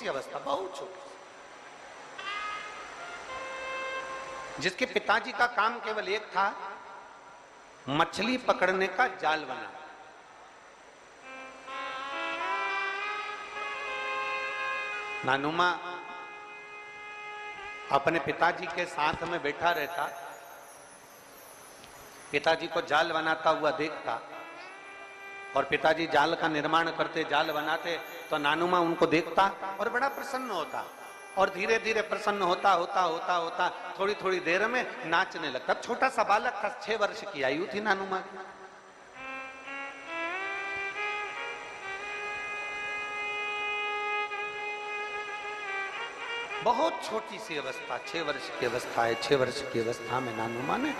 सी अवस्था, बहुत छोटी, जिसके पिताजी का काम केवल एक था, मछली पकड़ने का जाल बनाना। नानुमा अपने पिताजी के साथ में बैठा रहता, पिताजी को जाल बनाता हुआ देखता, और पिताजी जाल का निर्माण करते, जाल बनाते, तो नानुमा उनको देखता और बड़ा प्रसन्न होता, और धीरे धीरे प्रसन्न होता होता होता होता थोड़ी थोड़ी देर में नाचने लगता। छोटा सा बालक था, 6 वर्ष की आयु थी नानुमा की। बहुत छोटी सी अवस्था, 6 वर्ष की अवस्था है। 6 वर्ष की अवस्था में नानुमा ने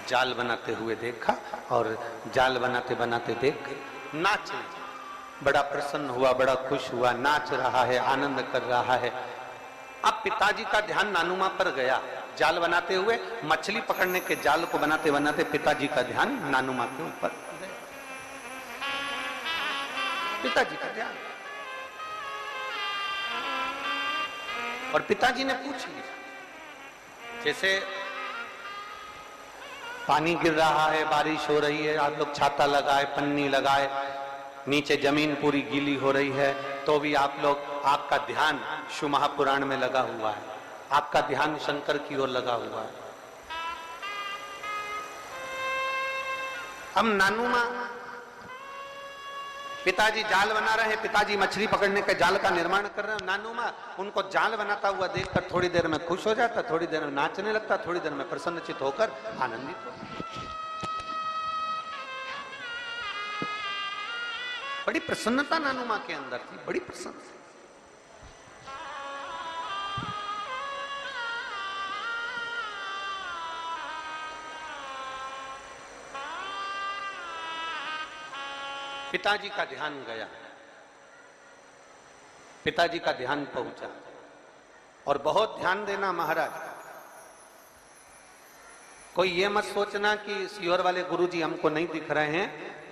जाल बनाते हुए देखा, और जाल बनाते बनाते देख नाच, बड़ा प्रसन्न हुआ, बड़ा खुश हुआ, नाच रहा है, आनंद कर रहा है। अब पिताजी का ध्यान नानुमा पर गया, जाल बनाते हुए, मछली पकड़ने के जाल को बनाते बनाते पिताजी का ध्यान नानुमा के ऊपर गया। पिताजी का ध्यान, और पिताजी ने पूछ लिया, जैसे पानी गिर रहा है, बारिश हो रही है, आप लोग छाता लगाए, पन्नी लगाए, नीचे जमीन पूरी गीली हो रही है, तो भी आप लोग, आपका ध्यान शिव महापुराण में लगा हुआ है, आपका ध्यान शंकर की ओर लगा हुआ है। अब नानुमा, पिताजी जाल बना रहे हैं, पिताजी मछली पकड़ने के जाल का निर्माण कर रहे हैं, नानुमा उनको जाल बनाता हुआ देखकर थोड़ी देर में खुश हो जाता, थोड़ी देर में नाचने लगता, थोड़ी देर में प्रसन्नचित होकर आनंदित हो। बड़ी प्रसन्नता नानुमा के अंदर थी, बड़ी प्रसन्नता। पिताजी का ध्यान गया, पिताजी का ध्यान पहुंचा, और बहुत ध्यान देना महाराज, कोई ये मत सोचना कि सीहोर वाले गुरुजी हमको नहीं दिख रहे हैं,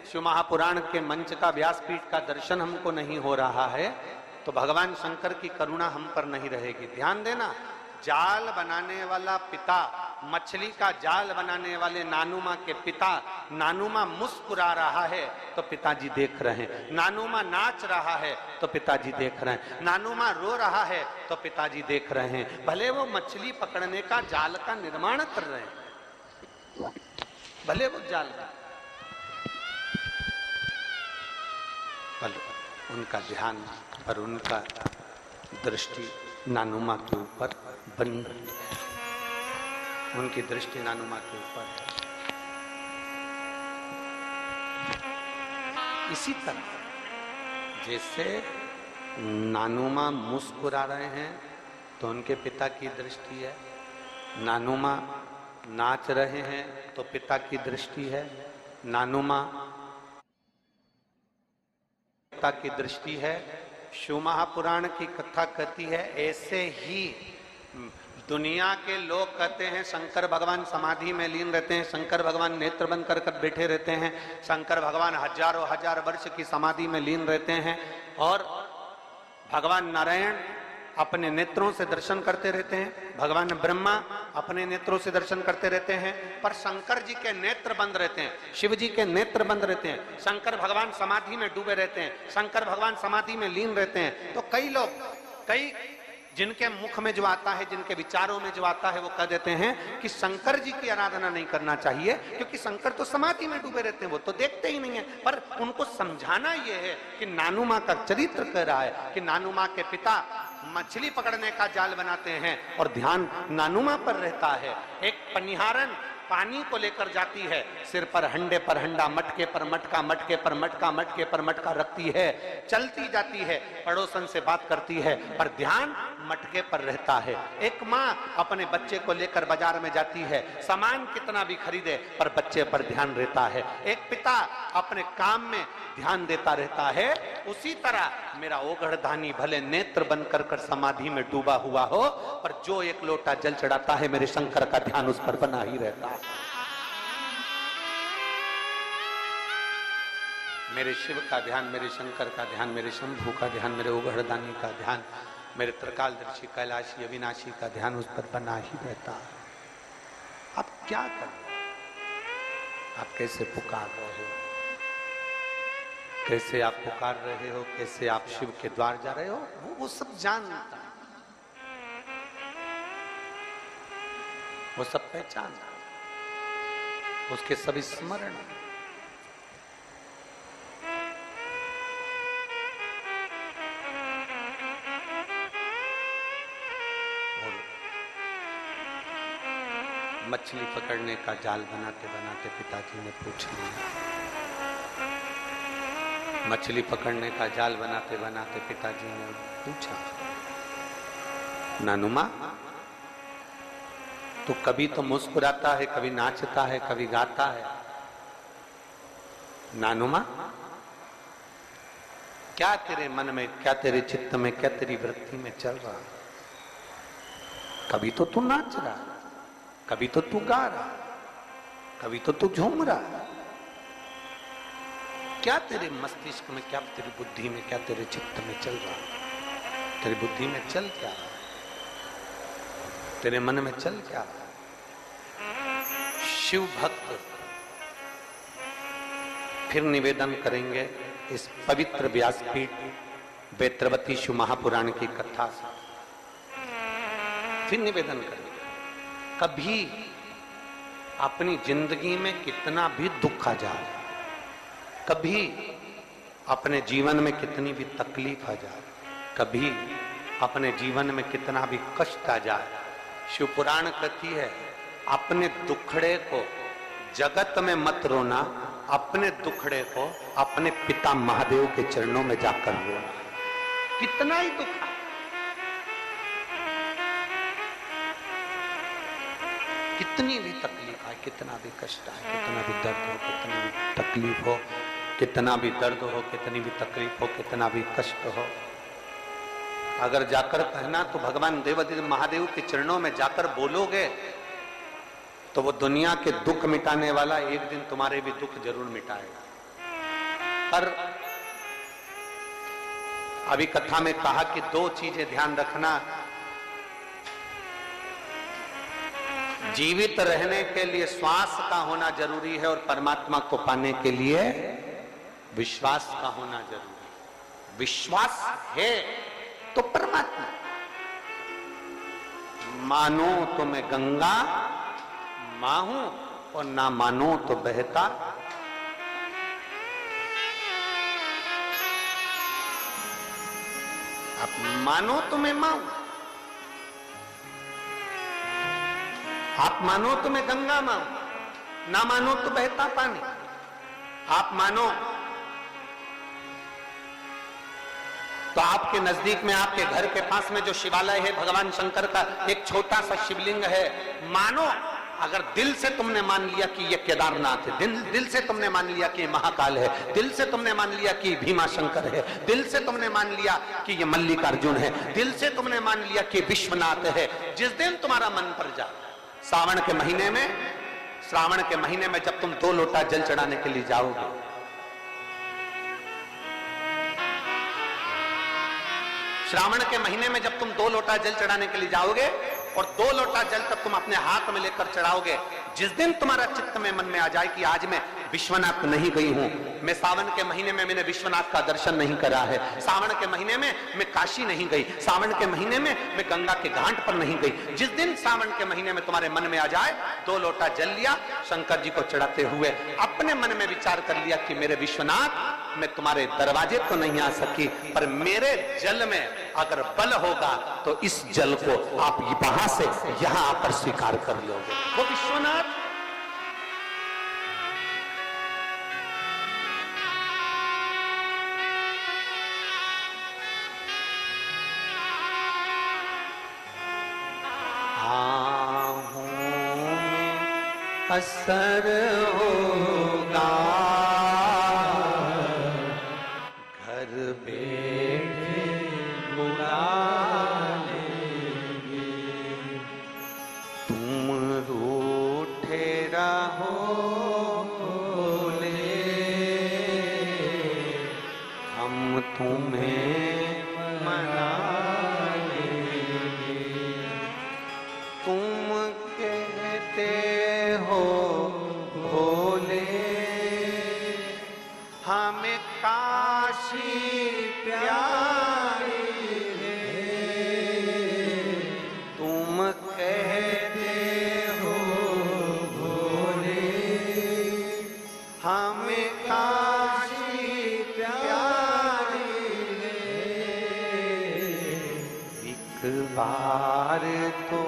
शिव महापुराण के मंच का, व्यासपीठ का दर्शन हमको नहीं हो रहा है, तो भगवान शंकर की करुणा हम पर नहीं रहेगी। ध्यान देना, जाल बनाने वाला पिता, मछली का जाल बनाने वाले नानुमा के पिता, नानुमा मुस्कुरा रहा है तो पिताजी देख रहे हैं, नानुमा नाच रहा है तो पिताजी देख रहे हैं, नानुमा रो रहा है तो पिताजी देख रहे हैं। भले वो मछली पकड़ने का जाल का निर्माण कर रहे हैं, भले वो जाल का, उनका ध्यान और उनका दृष्टि नानुमा के ऊपर बनी हुई है, उनकी दृष्टि नानुमा के ऊपर है। इसी तरह जैसे नानुमा मुस्कुरा रहे हैं तो उनके पिता की दृष्टि है, नानुमा नाच रहे हैं तो पिता की दृष्टि है, नानुमा पिता की दृष्टि है। शिव महापुराण की कथा कहती है, ऐसे ही दुनिया के लोग कहते हैं शंकर भगवान समाधि में लीन रहते हैं, शंकर भगवान नेत्र बंद कर कर बैठे रहते हैं, शंकर भगवान हजारों हजार वर्ष की समाधि में लीन रहते हैं, और भगवान नारायण अपने नेत्रों से दर्शन करते रहते हैं, भगवान ब्रह्मा अपने नेत्रों से दर्शन करते रहते हैं, पर शंकर जी के नेत्र बंद रहते हैं, शिव जी के नेत्र बंद रहते हैं, शंकर भगवान समाधि में डूबे रहते हैं, शंकर भगवान समाधि में लीन रहते हैं। तो कई लोग, कई जिनके मुख में जो आता है, जिनके विचारों में जो आता है, वो कह देते हैं कि शंकर जी की आराधना नहीं करना चाहिए, क्योंकि शंकर तो समाधि में डूबे रहते हैं, वो तो देखते ही नहीं है। पर उनको समझाना यह है कि नानुमा का चरित्र कह रहा है कि नानुमा के पिता मछली पकड़ने का जाल बनाते हैं और ध्यान नानुमा पर रहता है। एक पनिहारन पानी को लेकर जाती है, सिर पर हंडे पर हंडा, मटके पर मटका, मटके पर मटका, मटके पर मटका रखती है, चलती जाती है, पड़ोसन से बात करती है, पर ध्यान मटके पर रहता है। एक माँ अपने बच्चे को लेकर बाजार में जाती है, सामान कितना भी खरीदे पर बच्चे पर ध्यान रहता है। एक पिता अपने काम में ध्यान देता रहता है। उसी तरह मेरा ओगढ़धानी भले नेत्र बंद कर कर समाधि में डूबा हुआ हो, पर जो एक लोटा जल चढ़ाता है, मेरे शंकर का ध्यान उस पर बना ही रहता है। मेरे शिव का ध्यान, मेरे शंकर का ध्यान, मेरे शंभू का ध्यान, मेरे उघड़दानी का ध्यान, मेरे त्रिकालदर्शी कैलाशी अविनाशी का ध्यान उस पर बना ही रहता है। आप क्या कर रहे हो? आप कैसे पुकार रहे हो? कैसे आप पुकार रहे हो? कैसे आप शिव के द्वार जा रहे हो? वो सब जानता है, वो सब पहचानता है, उसके सभी स्मरण। मछली पकड़ने का जाल बनाते बनाते पिताजी ने पूछ लिया। मछली पकड़ने का जाल बनाते बनाते पिताजी ने पूछा, नानुमा तो कभी तो मुस्कुराता है, कभी नाचता है, कभी गाता है। नानुमा क्या तेरे मन में, क्या तेरे चित्त में, क्या तेरी वृत्ति में चल रहा? कभी तो तू नाच रहा, कभी तो तू गा रहा, कभी तो तू झूम रहा। क्या तेरे मस्तिष्क में, क्या तेरी बुद्धि में, क्या तेरे चित्त में चल रहा? तेरी बुद्धि में चल क्या रहा? तेरे मन में चल क्या रहा? शिव भक्त फिर निवेदन करेंगे इस पवित्र व्यासपीठ वेत्रवती शिव महापुराण की कथा से। फिर निवेदन करेंगे, कभी अपनी जिंदगी में कितना भी दुख आ जाए, कभी अपने जीवन में कितनी भी तकलीफ आ जाए, कभी अपने जीवन में कितना भी कष्ट आ जाए, शिव पुराण कहती है अपने दुखड़े को जगत में मत रोना, अपने दुखड़े को अपने पिता महादेव के चरणों में जाकर रोना। कितना ही दुख, कितनी भी तकलीफ आए, कितना भी कष्ट आए, कितना भी दर्द हो, कितनी भी तकलीफ हो, कितना भी दर्द हो, कितनी भी तकलीफ हो, कितना भी कष्ट हो, अगर जाकर कहना तो भगवान देवाधिदेव महादेव के चरणों में जाकर बोलोगे तो वो दुनिया के दुख मिटाने वाला एक दिन तुम्हारे भी दुख जरूर मिटाएगा। पर अभी कथा में कहा कि दो चीजें ध्यान रखना, जीवित रहने के लिए श्वास का होना जरूरी है और परमात्मा को पाने के लिए विश्वास का होना जरूरी है। विश्वास है तो परमात्मा, मानो तो मैं गंगा मां हूं और ना मानो तो बहता। आप मानो तो मैं मां हूं, आप मानो तो मैं गंगा मां हूं, ना मानो तो बहता पानी। आप मानो तो आपके नजदीक में, आपके घर के पास में जो शिवालय है भगवान शंकर का, एक छोटा सा शिवलिंग है। मानो अगर दिल से तुमने मान लिया कि ये केदारनाथ है, दिल से तुमने मान लिया कि ये महाकाल है, दिल से तुमने मान लिया कि भीमा शंकर है, दिल से तुमने मान लिया कि ये मल्लिकार्जुन है, दिल से तुमने मान लिया कि विश्वनाथ है। जिस दिन तुम्हारा मन पर जा, श्रावण के महीने में, श्रावण के महीने में जब तुम 2 लोटा जल चढ़ाने के लिए जाओगे, श्रावण के महीने में जब तुम 2 लोटा जल चढ़ाने के लिए जाओगे और 2 लोटा जल तक तुम अपने हाथ में लेकर चढ़ाओगे, जिस दिन तुम्हारा चित्त में मन में आ जाए कि आज मैं विश्वनाथ नहीं गई हूं, मैं सावन के महीने में मैंने विश्वनाथ का दर्शन नहीं करा है, सावन के महीने में मैं काशी नहीं गई, सावन के महीने में मैं गंगा के घाट पर नहीं गई, जिस दिन सावन के महीने में तुम्हारे मन में आ जाए, 2 लोटा जल लिया, शंकर जी को चढ़ाते हुए अपने मन में विचार कर लिया कि मेरे विश्वनाथ, मैं तुम्हारे दरवाजे तो नहीं आ सकी, पर मेरे जल में अगर बल होगा तो इस जल को आप वहां से यहां आकर स्वीकार कर लोगे। वो विश्वनाथ असर होगा, घर बैठे बुला लेंगे, तुम रूठे रहो बोले, एक बार तो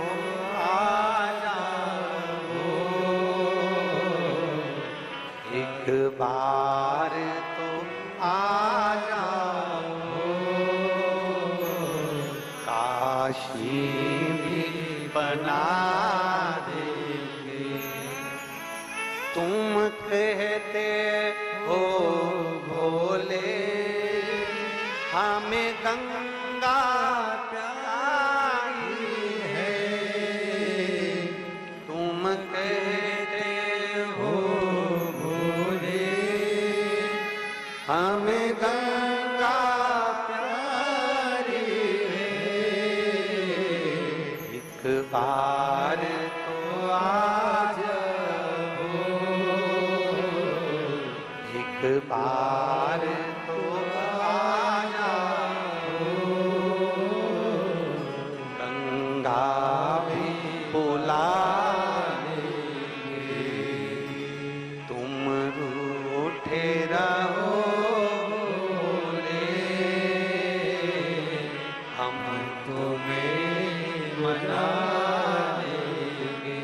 आ जाओ, एक बार तो आ जाओ, काशी भी बना देंगे। तुम कहते हो भोले हमें गंगा प्यारी है, तुम कहते हो भोले हमें गंगा प्यारी है। एक बार तो आ जाओ, एक बार तो आ जाओ, गंगा भी बुला लेंगे। तुम रूठे रहो भोले, हम तुम्हें मना लेंगे।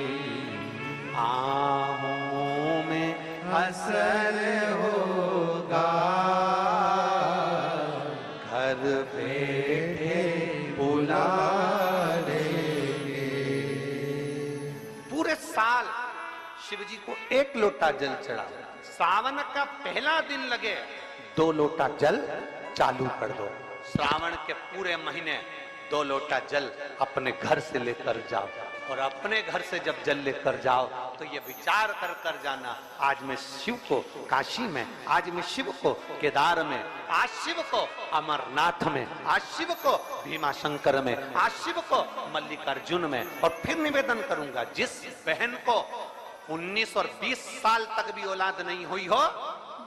आहों में असर होगा, घर बैठे बुला लेंगे। पूरे साल शिव जी को एक लोटा जल चढ़ा, सावन का पहला दिन लगे 2 लोटा जल चालू कर दो। श्रावण के पूरे महीने 2 लोटा जल अपने घर से लेकर जाओ, और अपने घर से जब जल लेकर जाओ तो ये विचार कर कर जाना, आज मैं शिव को काशी में, आज मैं शिव को केदार में, आज शिव को अमरनाथ में, आज शिव को भीमा शंकर में, आज शिव को मल्लिकार्जुन में। और फिर निवेदन करूंगा, जिस बहन को 19 और 20 साल तक भी औलाद नहीं हुई हो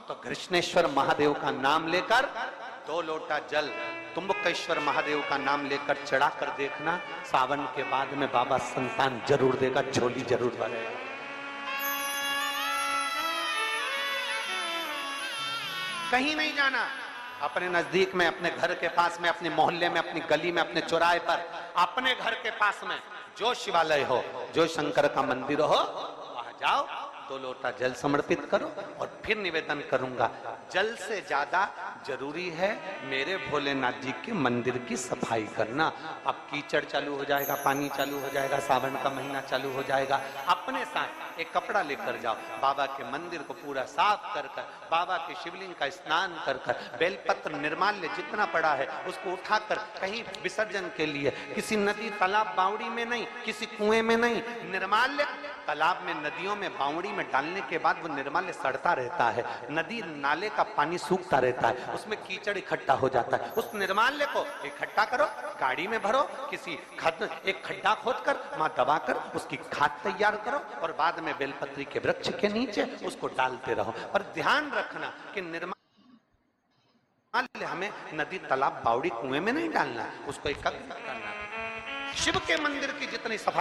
तो कृष्णेश्वर महादेव का नाम लेकर 2 लोटा जल तुम्बकेश्वर महादेव का नाम लेकर चढ़ा कर देखना, सावन के बाद में बाबा संतान जरूर देगा, झोली जरूर भरेगा। कहीं नहीं जाना, अपने नजदीक में, अपने घर के पास में, अपने मोहल्ले में, अपनी गली में, अपने चौराहे पर, अपने घर के पास में जो शिवालय हो, जो शंकर का मंदिर हो, वहां जाओ, 2 लोटा जल समर्पित करो। और फिर निवेदन करूंगा, जल से ज्यादा जरूरी है मेरे भोलेनाथ जी के मंदिर की सफाई करना। अब कीचड़ चालू हो जाएगा, पानी चालू हो जाएगा, सावन का महीना चालू हो जाएगा। अपने साथ एक कपड़ा लेकर जाओ, बाबा के मंदिर को पूरा साफ कर कर, बाबा के शिवलिंग का स्नान कर कर, बेलपत्र निर्माल्य जितना पड़ा है उसको उठाकर कहीं विसर्जन के लिए, किसी नदी तालाब बावड़ी में नहीं, किसी कुएं में नहीं, निर्माल्य तालाब में, नदियों में, बावड़ी में डालने के बाद वो निर्माल्य सड़ता रहता है, नदी नाले का पानी सूखता रहता है, उसमें कीचड़ इकट्ठा हो जाता है। उस निर्माल्य को इकट्ठा करो, गाड़ी में भरो, किसी एक खड्डा खोदकर वहां दबाकर उसकी खाद तैयार करो, और बाद में बेलपत्री के वृक्ष के नीचे उसको डालते रहो। पर ध्यान रखना कि निर्माल्य हमें नदी तालाब बावड़ी कुएं में नहीं डालना, उसको एकत्रित करना। शिव के मंदिर की जितनी सफाई